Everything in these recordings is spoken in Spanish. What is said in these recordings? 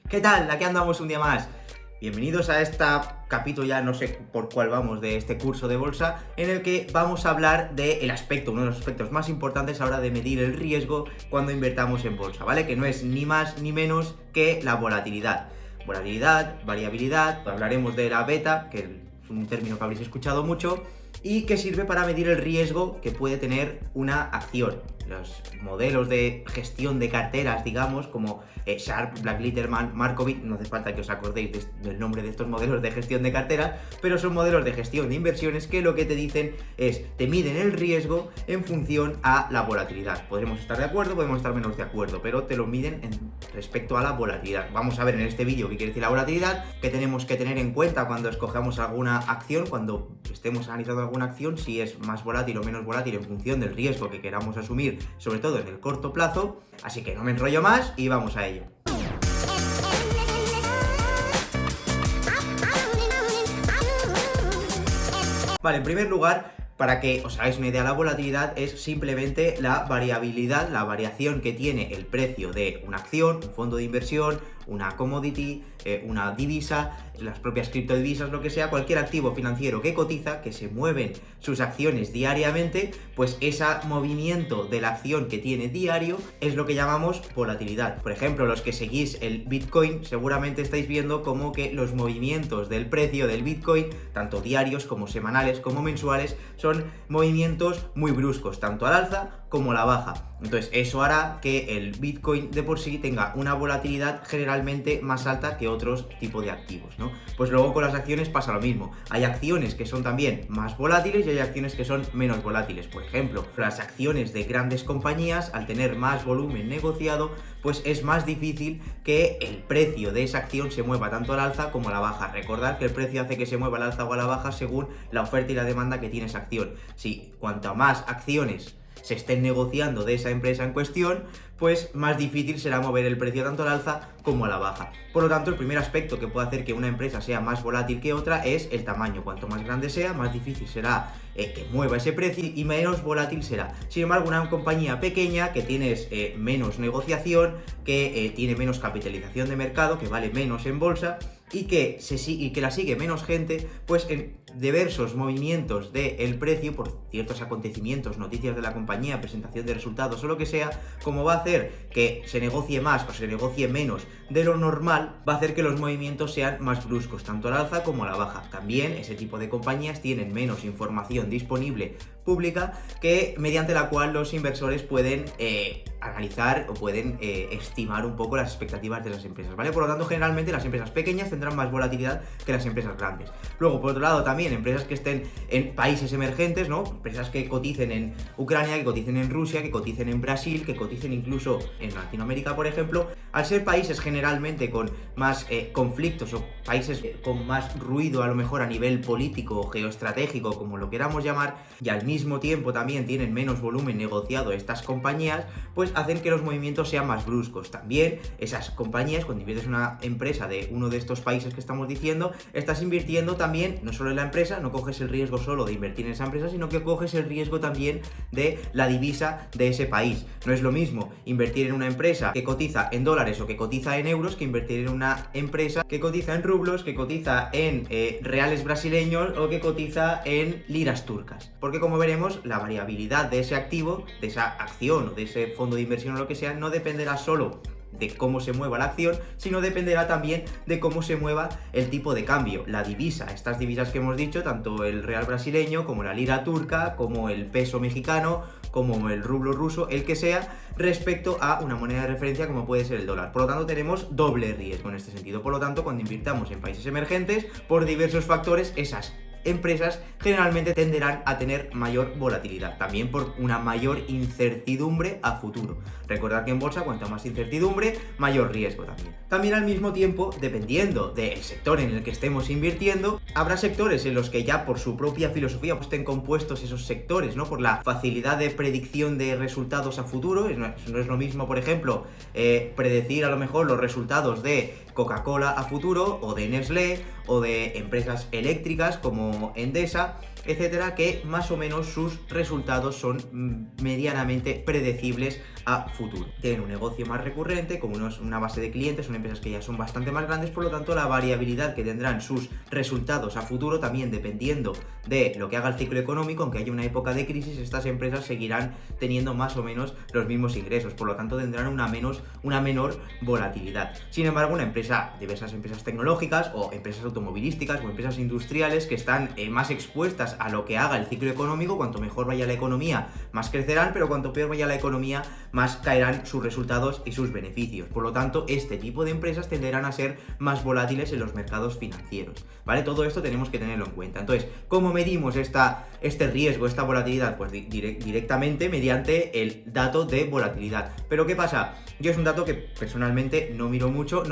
¿Qué tal? Aquí andamos un día más. Bienvenidos a este capítulo, ya no sé por cuál vamos, de este curso de bolsa, en el que vamos a hablar del aspecto, uno de los aspectos más importantes a la hora de medir el riesgo cuando invertamos en bolsa, ¿vale? Que no es ni más ni menos que la volatilidad. Volatilidad, variabilidad, hablaremos de la beta, que es un término que habréis escuchado mucho, y que sirve para medir el riesgo que puede tener una acción. Los modelos de gestión de carteras, digamos, como Sharpe, Black-Litterman, Markowitz, no hace falta que os acordéis del nombre de estos modelos de gestión de carteras, pero son modelos de gestión de inversiones que lo que te dicen es, te miden el riesgo en función a la volatilidad. Podremos estar de acuerdo, podemos estar menos de acuerdo, pero te lo miden respecto a la volatilidad. Vamos a ver en este vídeo qué quiere decir la volatilidad, qué tenemos que tener en cuenta cuando escojamos alguna acción, cuando estemos analizando alguna acción, si es más volátil o menos volátil en función del riesgo que queramos asumir, sobre todo en el corto plazo. Así que no me enrollo más y vamos a ello. Vale, en primer lugar, para que os hagáis una idea, la volatilidad es simplemente la variabilidad, la variación que tiene el precio de una acción, un fondo de inversión, una commodity, una divisa, las propias criptodivisas, lo que sea, cualquier activo financiero que cotiza, que se mueven sus acciones diariamente, pues ese movimiento de la acción que tiene diario es lo que llamamos volatilidad. Por ejemplo, los que seguís el Bitcoin seguramente estáis viendo como que los movimientos del precio del Bitcoin, tanto diarios como semanales como mensuales, son movimientos muy bruscos, tanto al alza como a la baja. Entonces eso hará que el Bitcoin de por sí tenga una volatilidad generalmente más alta que otros tipos de activos, ¿no? Pues luego con las acciones pasa lo mismo. Hay acciones que son también más volátiles y hay acciones que son menos volátiles. Por ejemplo, las acciones de grandes compañías, al tener más volumen negociado, pues es más difícil que el precio de esa acción se mueva tanto al alza como a la baja. Recordad que el precio hace que se mueva al alza o a la baja según la oferta y la demanda que tiene esa acción. Si cuanto más acciones se estén negociando de esa empresa en cuestión, pues más difícil será mover el precio tanto al alza como a la baja. Por lo tanto, el primer aspecto que puede hacer que una empresa sea más volátil que otra es el tamaño. Cuanto más grande sea, más difícil será que mueva ese precio y menos volátil será. Sin embargo, una compañía pequeña que tienes menos negociación, que tiene menos capitalización de mercado, que vale menos en bolsa y que la sigue menos gente, pues en diversos movimientos del precio por ciertos acontecimientos, noticias de la compañía, presentación de resultados o lo que sea, como va a hacer que se negocie más o se negocie menos de lo normal, va a hacer que los movimientos sean más bruscos, tanto al alza como a la baja. También ese tipo de compañías tienen menos información disponible pública que mediante la cual los inversores pueden analizar o pueden estimar un poco las expectativas de las empresas, ¿vale? Por lo tanto, generalmente las empresas pequeñas tendrán más volatilidad que las empresas grandes. Luego, por otro lado, también empresas que estén en países emergentes, ¿no? Empresas que coticen en Ucrania, que coticen en Rusia, que coticen en Brasil, que coticen incluso en Latinoamérica, por ejemplo, al ser países generalmente con más conflictos o países con más ruido a lo mejor a nivel político o geoestratégico, como lo queramos llamar, y al mismo tiempo también tienen menos volumen negociado estas compañías, pues hacen que los movimientos sean más bruscos. También esas compañías, cuando inviertes en una empresa de uno de estos países que estamos diciendo, estás invirtiendo también no solo en la empresa, no coges el riesgo solo de invertir en esa empresa, sino que coges el riesgo también de la divisa de ese país. No es lo mismo invertir en una empresa que cotiza en dólares o que cotiza en euros que invertir en una empresa que cotiza en rublos, que cotiza en reales brasileños o que cotiza en liras turcas. Porque como veremos, la variabilidad de ese activo, de esa acción o de ese fondo de inversión o lo que sea, no dependerá solo de cómo se mueva la acción, sino dependerá también de cómo se mueva el tipo de cambio, la divisa, estas divisas que hemos dicho, tanto el real brasileño como la lira turca, como el peso mexicano, como el rublo ruso, el que sea, respecto a una moneda de referencia como puede ser el dólar. Por lo tanto, tenemos doble riesgo en este sentido. Por lo tanto, cuando invirtamos en países emergentes, por diversos factores, esas empresas generalmente tenderán a tener mayor volatilidad, también por una mayor incertidumbre a futuro. Recordad que en bolsa, cuanta más incertidumbre, mayor riesgo también. También al mismo tiempo, dependiendo del sector en el que estemos invirtiendo, habrá sectores en los que ya por su propia filosofía pues, estén compuestos esos sectores, ¿no? Por la facilidad de predicción de resultados a futuro. No es lo mismo, por ejemplo, predecir a lo mejor los resultados de Coca-Cola a futuro, o de Nestlé, o de empresas eléctricas como como Endesa, etcétera, que más o menos sus resultados son medianamente predecibles a futuro. Tienen un negocio más recurrente, con una base de clientes, son empresas que ya son bastante más grandes, por lo tanto la variabilidad que tendrán sus resultados a futuro, también dependiendo de lo que haga el ciclo económico, aunque haya una época de crisis, estas empresas seguirán teniendo más o menos los mismos ingresos, por lo tanto tendrán una menor volatilidad. Sin embargo, diversas empresas tecnológicas o empresas automovilísticas o empresas industriales que están más expuestas a lo que haga el ciclo económico, cuanto mejor vaya la economía, más crecerán, pero cuanto peor vaya la economía, más caerán sus resultados y sus beneficios. Por lo tanto, este tipo de empresas tenderán a ser más volátiles en los mercados financieros, ¿vale? Todo esto tenemos que tenerlo en cuenta. Entonces, ¿cómo medimos este riesgo, esta volatilidad? Pues directamente mediante el dato de volatilidad. Pero ¿qué pasa? Yo es un dato que personalmente no miro mucho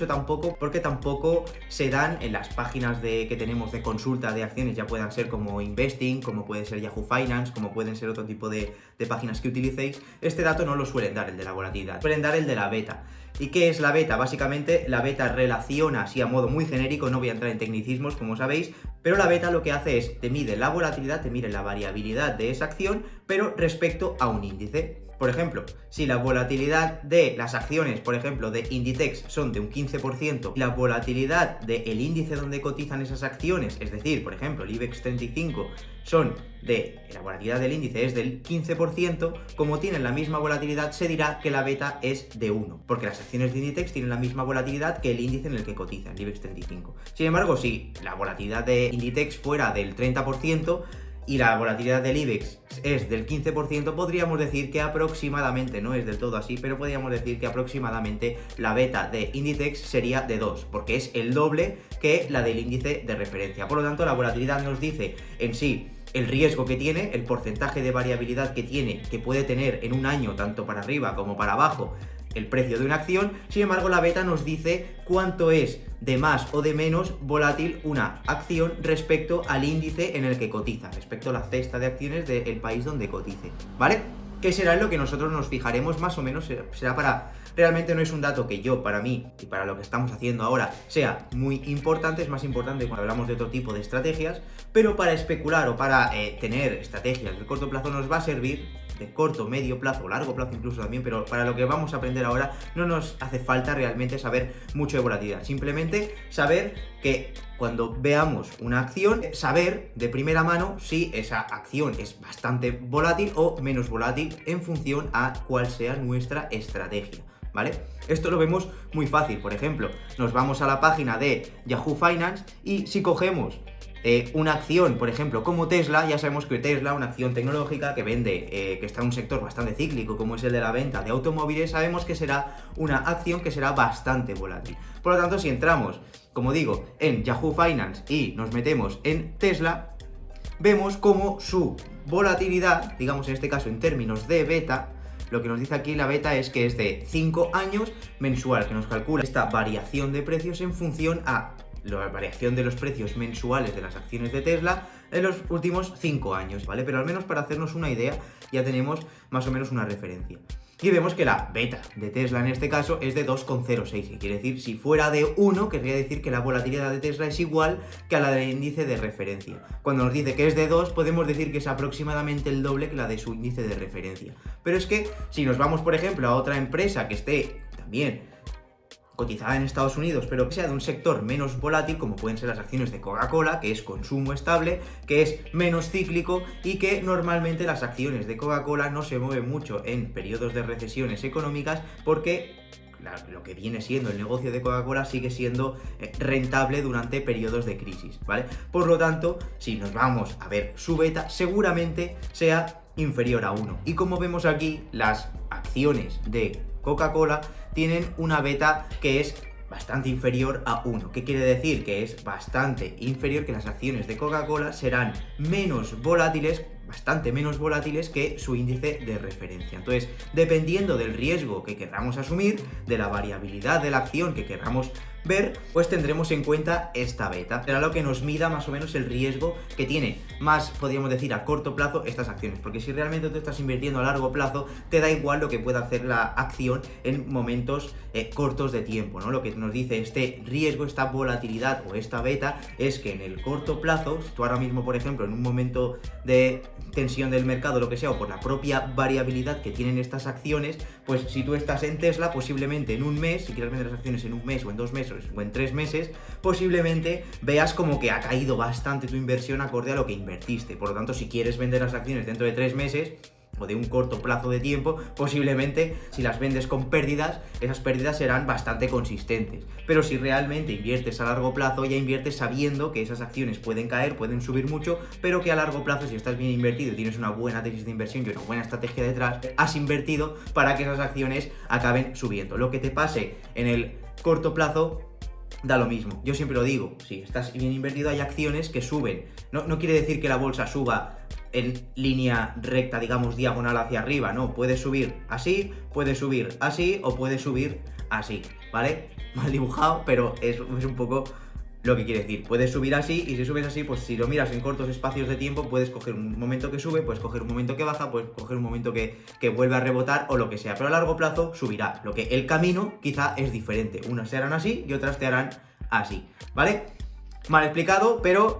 tampoco, porque tampoco se dan en las páginas que tenemos de consulta de acciones, ya puedan ser como Investing, como puede ser Yahoo Finance, como pueden ser otro tipo de páginas que utilicéis. Este dato no lo suelen dar, el de la volatilidad, suelen dar el de la beta. ¿Y qué es la beta? Básicamente la beta relaciona, así a modo muy genérico, no voy a entrar en tecnicismos como sabéis, pero la beta lo que hace es te mide la volatilidad, te mide la variabilidad de esa acción, pero respecto a un índice. Por ejemplo, si la volatilidad de las acciones, por ejemplo, de Inditex son de un 15%, y la volatilidad del índice donde cotizan esas acciones, es decir, por ejemplo, el IBEX 35, la volatilidad del índice es del 15%, como tienen la misma volatilidad, se dirá que la beta es de 1, porque las acciones de Inditex tienen la misma volatilidad que el índice en el que cotiza, el IBEX 35. Sin embargo, si la volatilidad de Inditex fuera del 30%, y la volatilidad del IBEX es del 15%, podríamos decir que aproximadamente, no es del todo así, pero podríamos decir que aproximadamente la beta de Inditex sería de 2, porque es el doble que la del índice de referencia. Por lo tanto, la volatilidad nos dice en sí el riesgo que tiene, el porcentaje de variabilidad que puede tener en un año, tanto para arriba como para abajo, el precio de una acción. Sin embargo, la beta nos dice cuánto es de más o de menos volátil una acción respecto al índice en el que cotiza, respecto a la cesta de acciones del país donde cotice, ¿vale? ¿Qué será en lo que nosotros nos fijaremos más o menos? Será para... Realmente no es un dato que para mí y para lo que estamos haciendo ahora sea muy importante, es más importante cuando hablamos de otro tipo de estrategias, pero para especular o para tener estrategias de corto plazo nos va a servir, de corto, medio plazo o largo plazo incluso también, pero para lo que vamos a aprender ahora no nos hace falta realmente saber mucho de volatilidad, simplemente saber que cuando veamos una acción, saber de primera mano si esa acción es bastante volátil o menos volátil en función a cuál sea nuestra estrategia, ¿vale? Esto lo vemos muy fácil. Por ejemplo, nos vamos a la página de Yahoo Finance y si cogemos una acción, por ejemplo, como Tesla, ya sabemos que Tesla, una acción tecnológica que vende, que está en un sector bastante cíclico como es el de la venta de automóviles, sabemos que será una acción que será bastante volátil. Por lo tanto, si entramos, como digo, en Yahoo Finance y nos metemos en Tesla, vemos cómo su volatilidad, digamos en este caso en términos de beta, lo que nos dice aquí la beta es que es de 5 años mensual, que nos calcula esta variación de precios en función a la variación de los precios mensuales de las acciones de Tesla en los últimos 5 años, ¿vale? Pero al menos para hacernos una idea ya tenemos más o menos una referencia. Y vemos que la beta de Tesla en este caso es de 2,06, que quiere decir, si fuera de 1, querría decir que la volatilidad de Tesla es igual que a la del índice de referencia. Cuando nos dice que es de 2, podemos decir que es aproximadamente el doble que la de su índice de referencia. Pero es que si nos vamos, por ejemplo, a otra empresa que esté también cotizada en Estados Unidos, pero que sea de un sector menos volátil, como pueden ser las acciones de Coca-Cola, que es consumo estable, que es menos cíclico y que normalmente las acciones de Coca-Cola no se mueven mucho en periodos de recesiones económicas porque lo que viene siendo el negocio de Coca-Cola sigue siendo rentable durante periodos de crisis, ¿vale? Por lo tanto, si nos vamos a ver su beta, seguramente sea inferior a 1. Y como vemos aquí, las acciones de Coca-Cola tienen una beta que es bastante inferior a 1. ¿Qué quiere decir? Que es bastante inferior, que las acciones de Coca-Cola serán menos volátiles, bastante menos volátiles que su índice de referencia. Entonces, dependiendo del riesgo que queramos asumir, de la variabilidad de la acción que queramos ver, pues tendremos en cuenta esta beta. Será lo que nos mida más o menos el riesgo que tiene más, podríamos decir, a corto plazo estas acciones, porque si realmente tú estás invirtiendo a largo plazo, te da igual lo que pueda hacer la acción en momentos cortos de tiempo, ¿no? Lo que nos dice este riesgo, esta volatilidad o esta beta es que en el corto plazo, si tú ahora mismo, por ejemplo, en un momento de tensión del mercado, lo que sea, o por la propia variabilidad que tienen estas acciones, pues si tú estás en Tesla, posiblemente en un mes, si quieres vender las acciones en un mes o en 2 meses o en 3 meses, posiblemente veas como que ha caído bastante tu inversión acorde a lo que invertiste. Por lo tanto, si quieres vender las acciones dentro de 3 meses, o de un corto plazo de tiempo, posiblemente si las vendes con pérdidas, esas pérdidas serán bastante consistentes. Pero si realmente inviertes a largo plazo, ya inviertes sabiendo que esas acciones pueden caer, pueden subir mucho, pero que a largo plazo, si estás bien invertido y tienes una buena tesis de inversión y una buena estrategia detrás, has invertido para que esas acciones acaben subiendo. Lo que te pase en el corto plazo da lo mismo. Yo siempre lo digo, si estás bien invertido hay acciones que suben. No quiere decir que la bolsa suba en línea recta, digamos, diagonal hacia arriba, no, puede subir así, puede subir así o puede subir así, ¿vale? Mal dibujado, pero es un poco lo que quiere decir. Puedes subir así y si subes así, pues si lo miras en cortos espacios de tiempo, puedes coger un momento que sube, puedes coger un momento que baja, puedes coger un momento que vuelve a rebotar o lo que sea, pero a largo plazo subirá, lo que el camino quizá es diferente, unas te harán así y otras te harán así, ¿vale? Mal explicado, pero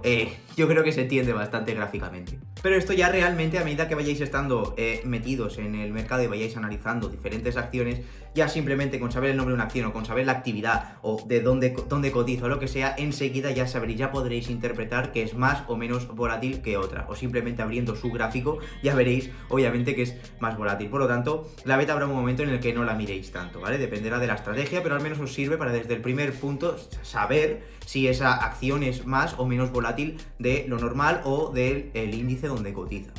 yo creo que se entiende bastante gráficamente. Pero esto ya realmente, a medida que vayáis estando metidos en el mercado y vayáis analizando diferentes acciones, ya simplemente con saber el nombre de una acción o con saber la actividad o de dónde cotiza o lo que sea, enseguida ya sabréis, ya podréis interpretar que es más o menos volátil que otra. O simplemente abriendo su gráfico ya veréis, obviamente, que es más volátil. Por lo tanto, la beta habrá un momento en el que no la miréis tanto, ¿vale? Dependerá de la estrategia, pero al menos os sirve para desde el primer punto saber si esa acción es más o menos volátil de lo normal o del índice donde cotiza.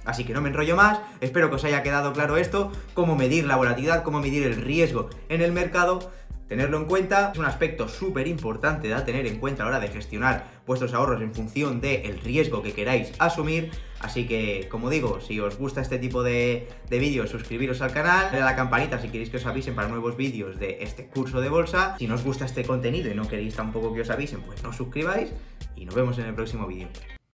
Así que no me enrollo más, espero que os haya quedado claro esto, cómo medir la volatilidad, cómo medir el riesgo en el mercado, tenerlo en cuenta, es un aspecto súper importante a tener en cuenta a la hora de gestionar vuestros ahorros en función del riesgo que queráis asumir. Así que, como digo, si os gusta este tipo de vídeos, suscribiros al canal, darle a la campanita si queréis que os avisen para nuevos vídeos de este curso de bolsa. Si no os gusta este contenido y no queréis tampoco que os avisen, pues no os suscribáis y nos vemos en el próximo vídeo.